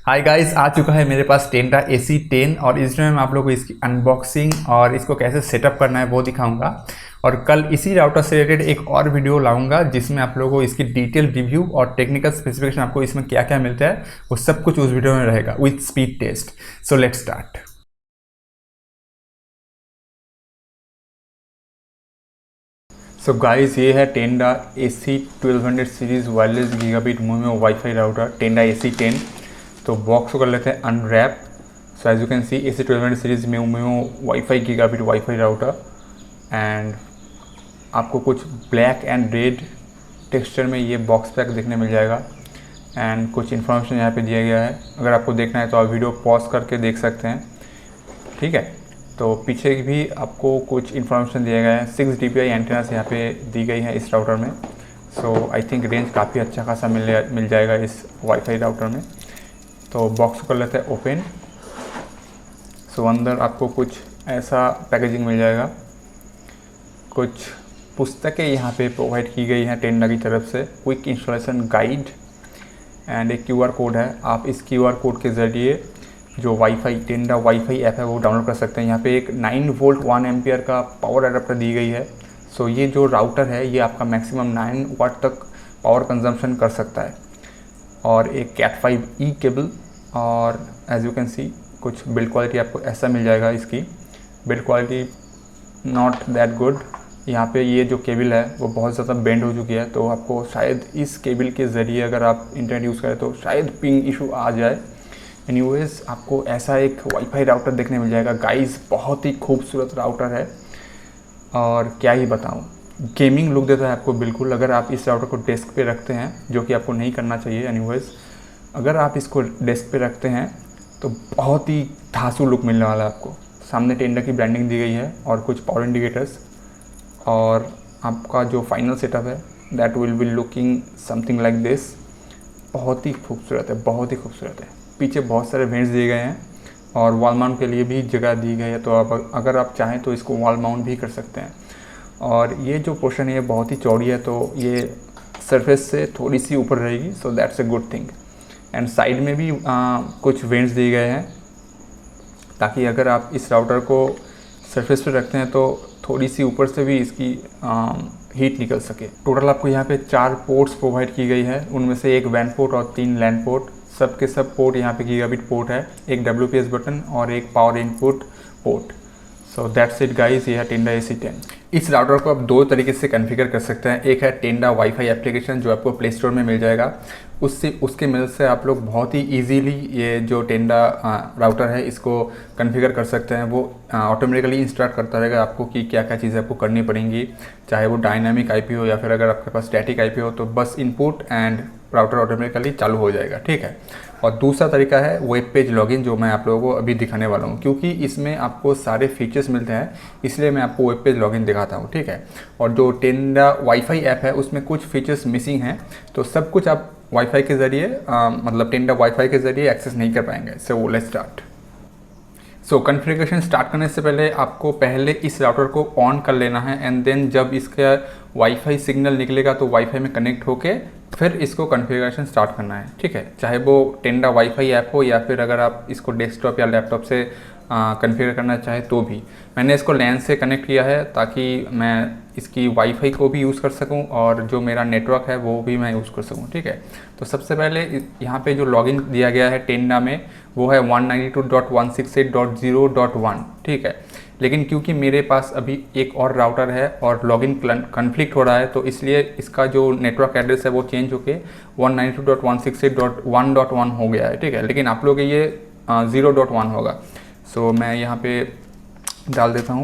Hi guys, आ चुका है मेरे पास टेंडा AC10 और इसमें मैं आप लोगों को इसकी अनबॉक्सिंग और इसको कैसे सेटअप करना है वो दिखाऊंगा। और कल इसी राउटर से रिलेटेड एक और वीडियो लाऊंगा जिसमें आप लोगों को इसकी डिटेल रिव्यू और टेक्निकल स्पेसिफिकेशन आपको इसमें क्या क्या मिलता है वो सब कुछ उस वीडियो में रहेगा with speed test. So let's start. So guys, ये है Tenda AC1200 series wireless gigabit mono wifi router Tenda AC10। तो बॉक्स को कर लेते हैं unwrap. So as you can see AC1200 series में wifi gigabit wifi router and आपको कुछ ब्लैक एंड रेड टेक्सचर में ये बॉक्स पैक देखने मिल जाएगा एंड कुछ इन्फॉर्मेशन यहाँ पे दिया गया है। अगर आपको देखना है तो आप वीडियो पॉज करके देख सकते हैं, ठीक है। तो पीछे भी आपको कुछ इन्फॉर्मेशन दिया गया है। 6 dpi एंटेनास यहाँ पे दी गई है इस राउटर में। सो आई थिंक रेंज काफ़ी अच्छा खासा मिल जाएगा इस वाईफाई राउटर में। तो बॉक्स को कर लेते हैं ओपन। सो अंदर आपको कुछ ऐसा पैकेजिंग मिल जाएगा। कुछ पुस्तकें यहाँ पे प्रोवाइड की गई हैं टेंडा की तरफ से, क्विक इंस्टॉलेशन गाइड एंड एक QR कोड है। आप इस QR कोड के ज़रिए जो वाईफाई टेंडा वाईफाई ऐप है वो डाउनलोड कर सकते हैं। यहाँ पे एक 9 वोल्ट 1 एम्पियर का पावर एडाप्टर दी गई है। सो ये जो राउटर है ये आपका मैक्सिमम 9 वाट तक पावर कंजम्पशन कर सकता है। और एक Cat 5e केबल और एज यू कैन सी कुछ बिल्ड क्वालिटी आपको ऐसा मिल जाएगा। इसकी build quality not that good. यहाँ पे ये जो केबल है वो बहुत ज़्यादा बेंड हो चुकी है, तो आपको शायद इस केबल के ज़रिए अगर आप इंटरनेट यूज़ करें तो शायद पिंग इशू आ जाए। एनीवेज आपको ऐसा एक वाईफाई राउटर देखने मिल जाएगा। गाइस बहुत ही खूबसूरत राउटर है और क्या ही बताऊँ, गेमिंग लुक देता है आपको बिल्कुल। अगर आप इस राउटर को डेस्क पे रखते हैं, जो कि आपको नहीं करना चाहिए एनीवेज, अगर आप इसको डेस्क पे रखते हैं तो बहुत ही धांसू लुक मिलने वाला है आपको। सामने टेंडा की ब्रांडिंग दी गई है और कुछ पावर इंडिकेटर्स, और आपका जो फाइनल सेटअप है that will be looking something like this. बहुत ही खूबसूरत है, बहुत ही खूबसूरत है। पीछे बहुत सारे वेंट्स दिए गए हैं और वॉल माउंट के लिए भी जगह दी गई है, तो आप अगर आप चाहें तो इसको वॉल माउंट भी कर सकते हैं। और ये जो पोर्शन है ये बहुत ही चौड़ी है, तो ये सरफेस से थोड़ी सी ऊपर रहेगी, so that's a good thing. And side में भी कुछ वेंट्स दिए गए हैं ताकि अगर आप इस राउटर को सरफेस पे रखते हैं तो थोड़ी सी ऊपर से भी इसकी हीट निकल सके। टोटल आपको यहाँ पे 4 पोर्ट्स प्रोवाइड की गई है, उनमें से एक वैन पोर्ट और 3 लैन पोर्ट। सब के सब पोर्ट यहाँ पे गीगाबिट पोर्ट है, एक WPS बटन और एक power input port. So that's it guys, ये है टेंडा AC10। इस राउटर को आप 2 तरीके से कॉन्फ़िगर कर सकते हैं। एक है टेंडा वाईफाई एप्लीकेशन जो आपको प्ले स्टोर में मिल जाएगा, उसके मदद से आप लोग बहुत ही इजीली ये जो टेंडा राउटर है इसको कॉन्फ़िगर कर सकते हैं। वो ऑटोमेटिकली इंस्ट्रक्ट करता रहेगा आपको कि क्या क्या चीज़ें आपको करनी पड़ेंगी, चाहे वो डायनामिक IP हो या फिर अगर आपके पास स्टैटिक IP हो तो बस इनपुट एंड राउटर ऑटोमेटिकली चालू हो जाएगा, ठीक है। और दूसरा तरीका है वेब पेज लॉगिन, जो मैं आप लोगों को अभी दिखाने वाला हूँ। क्योंकि इसमें आपको सारे फीचर्स मिलते हैं इसलिए मैं आपको वेब पेज लॉगिन दिखाता हूँ, ठीक है। और जो टेंडा वाईफाई ऐप है उसमें कुछ फीचर्स मिसिंग हैं, तो सब कुछ आप वाईफाई के ज़रिए मतलब टेंडा वाईफाई के ज़रिए एक्सेस नहीं कर पाएंगे। सो let's start. So configuration start करने से पहले आपको पहले इस राउटर को ऑन कर लेना है एंड देन जब इसका वाईफाई सिग्नल निकलेगा तो वाईफाई में कनेक्ट होके फिर इसको कॉन्फ़िगरेशन स्टार्ट करना है, ठीक है। चाहे वो टेंडा वाईफाई ऐप हो या फिर अगर आप इसको डेस्कटॉप या लैपटॉप से कॉन्फ़िगर करना चाहे तो भी। मैंने इसको लैन से कनेक्ट किया है ताकि मैं इसकी वाईफाई को भी यूज़ कर सकूं और जो मेरा नेटवर्क है वो भी मैं यूज़ कर सकूं, ठीक है। तो सबसे पहले यहाँ पे जो लॉगिन दिया गया है टेंडा में वो है 192.168.0.1, ठीक है। लेकिन क्योंकि मेरे पास अभी एक और राउटर है और लॉगिन कन्फ्लिक्ट हो रहा है तो इसलिए इसका जो नेटवर्क एड्रेस है वो चेंज होके 192.168.1.1 हो गया है, ठीक है। लेकिन आप लोग ये 0.1 होगा। सो मैं यहाँ पे डाल देता हूँ।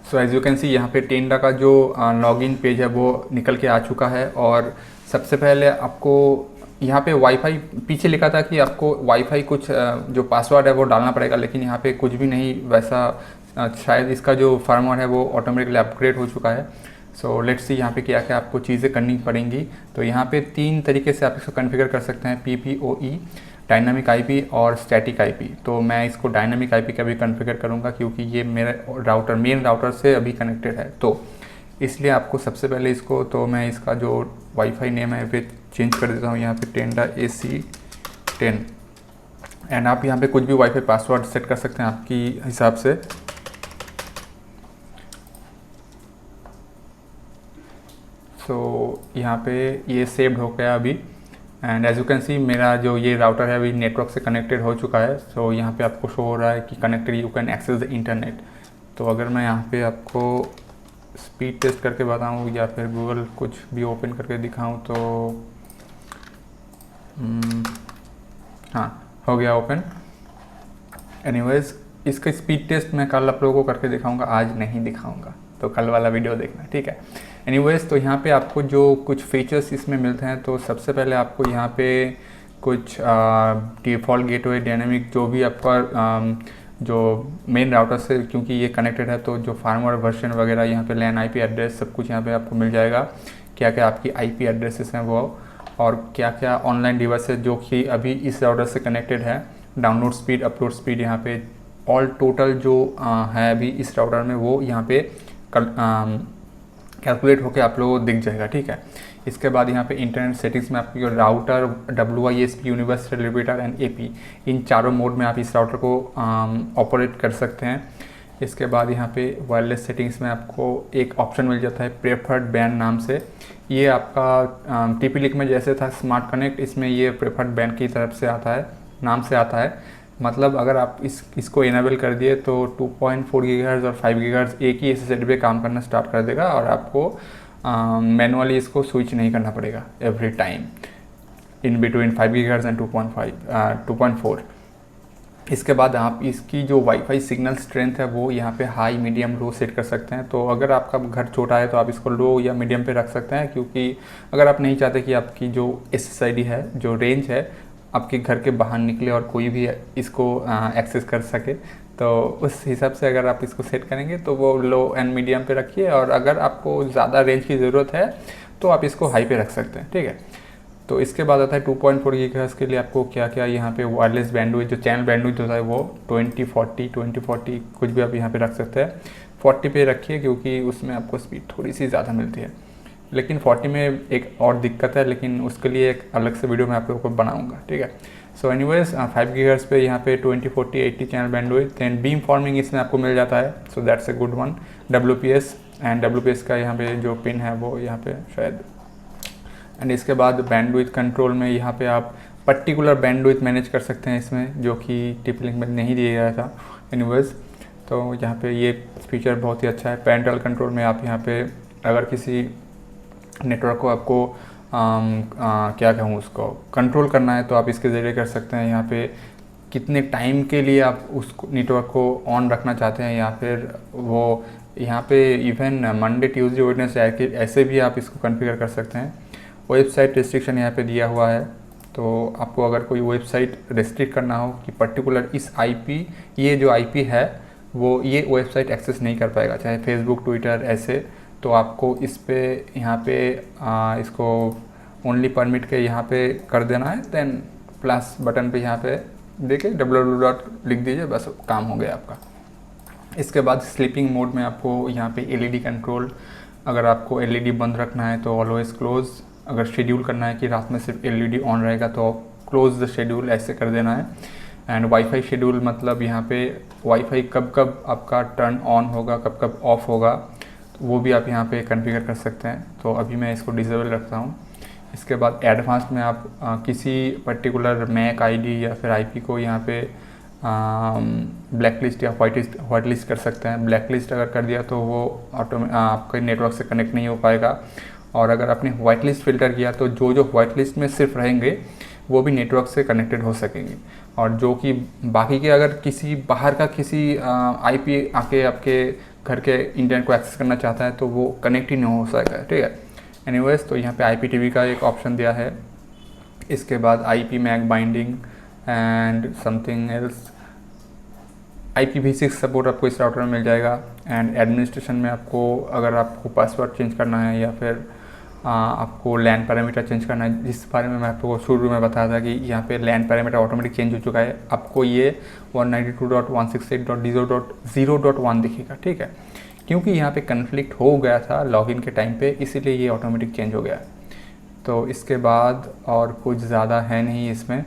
So as you can see यहाँ पे टेंडा का जो लॉगिन पेज है वो निकल के आ चुका है। और सबसे पहले आपको यहाँ पे वाईफाई पीछे लिखा था कि आपको वाईफाई कुछ जो पासवर्ड है वो डालना पड़ेगा, लेकिन यहाँ पे कुछ भी नहीं वैसा। शायद इसका जो फर्मवेयर है वो ऑटोमेटिकली अपग्रेड हो चुका है। सो लेट्स सी यहाँ पे क्या क्या आपको चीज़ें करनी पड़ेंगी। तो यहाँ पे 3 तरीके से आप इसको कॉन्फ़िगर कर सकते हैं, PPOE, डायनामिक IP और स्टैटिक IP। तो मैं इसको डायनामिक IP का भी कॉन्फ़िगर करूँगा क्योंकि ये मेरा राउटर मेन राउटर से अभी कनेक्टेड है। तो इसलिए आपको सबसे पहले इसको, तो मैं इसका जो वाईफाई नेम है पे चेंज कर देता हूँ यहाँ पे टेंडा AC10। एंड आप यहाँ पे कुछ भी वाईफाई पासवर्ड सेट कर सकते हैं आपकी हिसाब से। यहाँ पे ये सेव्ड हो गया अभी। And as you can see मेरा जो ये राउटर है अभी नेटवर्क से कनेक्टेड हो चुका है। यहाँ पे आपको शो हो रहा है कि connected, you can access the internet. तो अगर मैं यहाँ पे आपको स्पीड टेस्ट करके बताऊँ या फिर गूगल कुछ भी ओपन करके दिखाऊँ तो हाँ, हो गया ओपन। एनीवेज, इसका स्पीड टेस्ट मैं कल आप लोगों को करके दिखाऊंगा, आज नहीं दिखाऊंगा, तो कल वाला वीडियो देखना, ठीक है। एनीवेज, तो यहाँ पे आपको जो कुछ फीचर्स इसमें मिलते हैं, तो सबसे पहले आपको यहाँ पे कुछ डिफ़ॉल्ट गेटवे डायनेमिक जो भी आपका जो मेन राउटर से, क्योंकि ये कनेक्टेड है, तो जो फार्मर वर्जन वगैरह यहाँ पे लैन IP एड्रेस सब कुछ यहाँ पे आपको मिल जाएगा। क्या क्या आपकी IP एड्रेसेस हैं वो, और क्या क्या ऑनलाइन डिवाइसेस जो कि अभी इस राउटर से कनेक्टेड है, डाउनलोड स्पीड, अपलोड स्पीड, यहाँ पे ऑल टोटल जो है अभी इस राउटर में वो यहाँ पे कैलकुलेट होकर आप लोगों को दिख जाएगा, ठीक है। इसके बाद यहाँ पे इंटरनेट सेटिंग्स में आपकी router, WISP, universal repeater and AP, इन चारों मोड में आप इस राउटर को ऑपरेट कर सकते हैं। इसके बाद यहाँ पे वायरलेस सेटिंग्स में आपको एक ऑप्शन मिल जाता है प्रेफर्ड बैंड नाम से। ये आपका TP-Link में जैसे था स्मार्ट कनेक्ट, इसमें ये प्रेफर्ड बैंड की तरफ से आता है, नाम से आता है। मतलब अगर आप इसको इनेबल कर दिए तो 2.4 GHz और 5 GHz एक ही SSID पे काम करना स्टार्ट कर देगा, और आपको मैनुअली इसको स्विच नहीं करना पड़ेगा every time in between 5 GHz and 2.4। इसके बाद आप इसकी जो वाईफाई सिग्नल स्ट्रेंथ है वो यहाँ पे हाई, मीडियम, लो सेट कर सकते हैं। तो अगर आपका घर छोटा है तो आप इसको लो या मीडियम पे रख सकते हैं, क्योंकि अगर आप नहीं चाहते कि आपकी जो SSID है, जो रेंज है, आपके घर के बाहर निकले और कोई भी इसको एक्सेस कर सके, तो उस हिसाब से अगर आप इसको सेट करेंगे तो वो लो एंड मीडियम पे रखिए, और अगर आपको ज़्यादा रेंज की ज़रूरत है तो आप इसको हाई पे रख सकते हैं, ठीक है। तो इसके बाद आता है 2.4 GHz के लिए आपको क्या क्या यहाँ पे वायरलेस बैंडविड्थ, जो चैनल बैंडविड्थ होता है वो 2040 कुछ भी आप यहाँ पे रख सकते हैं। 40 पे रखिए क्योंकि उसमें आपको स्पीड थोड़ी सी ज़्यादा मिलती है, लेकिन 40 में एक और दिक्कत है, लेकिन उसके लिए एक अलग से वीडियो मैं आप लोगों को बनाऊंगा, ठीक है। सो एनीवेज, 5 GHz पे यहाँ पे 2040-80 channel bandwidth and beam forming इसमें आपको मिल जाता है, so that's a good one. WPS and WPS का यहाँ पे जो पिन है वो यहाँ पे शायद। एंड इसके बाद बैंडविड्थ कंट्रोल में यहाँ पे आप पर्टिकुलर बैंडविड्थ मैनेज कर सकते हैं इसमें, जो कि TP-Link में नहीं दिया गया था। एनीवेज, तो यहाँ पे ये फीचर बहुत ही अच्छा है। पैरेंटल कंट्रोल में आप यहाँ पे अगर किसी नेटवर्क को आपको क्या कहूँ उसको कंट्रोल करना है तो आप इसके ज़रिए कर सकते हैं। यहाँ पे कितने टाइम के लिए आप उस नेटवर्क को ऑन रखना चाहते हैं, या फिर वो यहाँ पे इवन मंडे, ट्यूसडे, वेडनेसडे ऐसे भी आप इसको कॉन्फ़िगर कर सकते हैं। वेबसाइट रिस्ट्रिक्शन यहाँ पे दिया हुआ है, तो आपको अगर कोई वेबसाइट रिस्ट्रिक्ट करना हो कि पर्टिकुलर इस IP, ये जो IP है वो ये वेबसाइट एक्सेस नहीं कर पाएगा, चाहे फेसबुक, ट्विटर, ऐसे, तो आपको इस पे यहाँ पे इसको ओनली परमिट के यहाँ पे कर देना है। देन प्लस बटन पे यहाँ पे देखिए www लिख दीजिए, बस काम हो गया आपका। इसके बाद स्लीपिंग मोड में आपको यहाँ पे LED कंट्रोल, अगर आपको LED बंद रखना है तो ऑलवेज क्लोज, अगर शेड्यूल करना है कि रात में सिर्फ LED ऑन रहेगा तो क्लोज द शेड्यूल ऐसे कर देना है। एंड वाईफाई शेड्यूल, मतलब यहाँ पे वाईफाई कब कब आपका टर्न ऑन होगा, कब कब ऑफ होगा, तो वो भी आप यहाँ पे कॉन्फ़िगर कर सकते हैं। तो अभी मैं इसको डिसेबल रखता हूँ। इसके बाद एडवांस में आप किसी पर्टिकुलर मैक ID या फिर IP को यहाँ पे ब्लैक लिस्ट या वाइट लिस्ट कर सकते हैं। ब्लैक लिस्ट अगर कर दिया तो वो आपके नेटवर्क से कनेक्ट नहीं हो पाएगा, और अगर आपने वाइट लिस्ट फ़िल्टर किया तो जो वाइट लिस्ट में सिर्फ रहेंगे वो भी नेटवर्क से कनेक्टेड हो सकेंगे, और जो कि बाकी के अगर किसी बाहर का किसी IP आके आपके घर के इंटरनेट को एक्सेस करना चाहता है तो वो कनेक्ट ही नहीं हो सकेगा, ठीक है। एनीवेज, तो यहाँ पे IPTV का एक ऑप्शन दिया है। इसके बाद IP MAC binding and something else, IPv6 support आपको इस राउटर में मिल जाएगा। एंड एडमिनिस्ट्रेशन में आपको अगर आपको पासवर्ड चेंज करना है या फिर आपको लैन पैरामीटर चेंज करना है, जिस बारे में मैं आपको शुरू में बताया था कि यहाँ पे लैन पैरामीटर ऑटोमेटिक चेंज हो चुका है, आपको ये 192.168.0.0.1 दिखेगा, ठीक है। क्योंकि यहाँ पे कन्फ्लिक्ट हो गया था लॉगिन के टाइम पे, इसीलिए ये ऑटोमेटिक चेंज हो गया। तो इसके बाद और कुछ ज़्यादा है नहीं इसमें।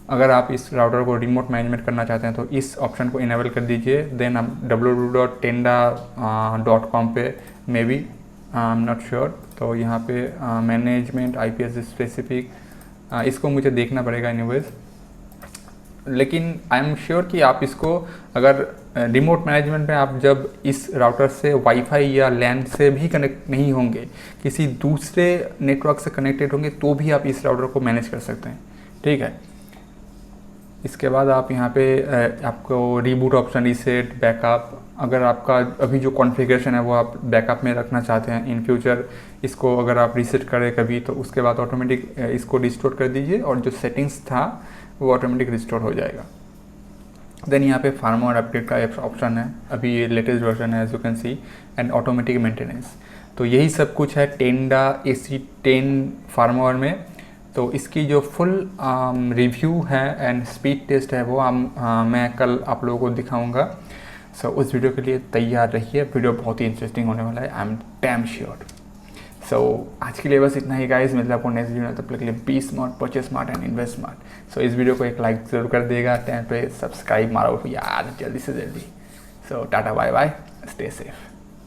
अगर आप इस राउटर को रिमोट मैनेजमेंट करना चाहते हैं तो इस ऑप्शन को इनेबल कर दीजिए। देन आप www.tenda.com पे may be, I am not sure, तो यहाँ पे मैनेजमेंट IPS स्पेसिफिक, इसको मुझे देखना पड़ेगा एनीवेज, लेकिन आई एम श्योर कि आप इसको अगर रिमोट मैनेजमेंट में आप जब इस राउटर से वाईफाई या लैन से भी कनेक्ट नहीं होंगे, किसी दूसरे नेटवर्क से कनेक्टेड होंगे, तो भी आप इस राउटर को मैनेज कर सकते हैं। ठीक है, इसके बाद आप यहाँ पे आपको रीबूट ऑप्शन, रीसेट, बैकअप, अगर आपका अभी जो कॉन्फ़िगरेशन है वो आप बैकअप में रखना चाहते हैं, इन फ्यूचर इसको अगर आप रीसेट करें कभी तो उसके बाद ऑटोमेटिक इसको रिस्टोर कर दीजिए और जो सेटिंग्स था वो ऑटोमेटिक रिस्टोर हो जाएगा। देन यहाँ पे फार्मवेयर अपडेट का ऑप्शन है, अभी ये लेटेस्ट वर्जन है as you can see, and automatic maintenance. तो यही सब कुछ है टेंडा AC10 फार्मवेयर में। तो इसकी जो फुल रिव्यू है एंड स्पीड टेस्ट है वो मैं कल आप लोगों को दिखाऊंगा। सो उस वीडियो के लिए तैयार रहिए, वीडियो बहुत ही इंटरेस्टिंग होने वाला है, आई एम डैम श्योर। सो आज के लिए बस इतना ही गाइस, मिलता है आपको नेक्स्ट वीडियो में, तब तक के लिए be smart, purchase smart and invest smart. So इस वीडियो को एक लाइक ज़रूर कर देगा, चैनल पे सब्सक्राइब मारो यार जल्दी से जल्दी। So tata bye bye, stay safe.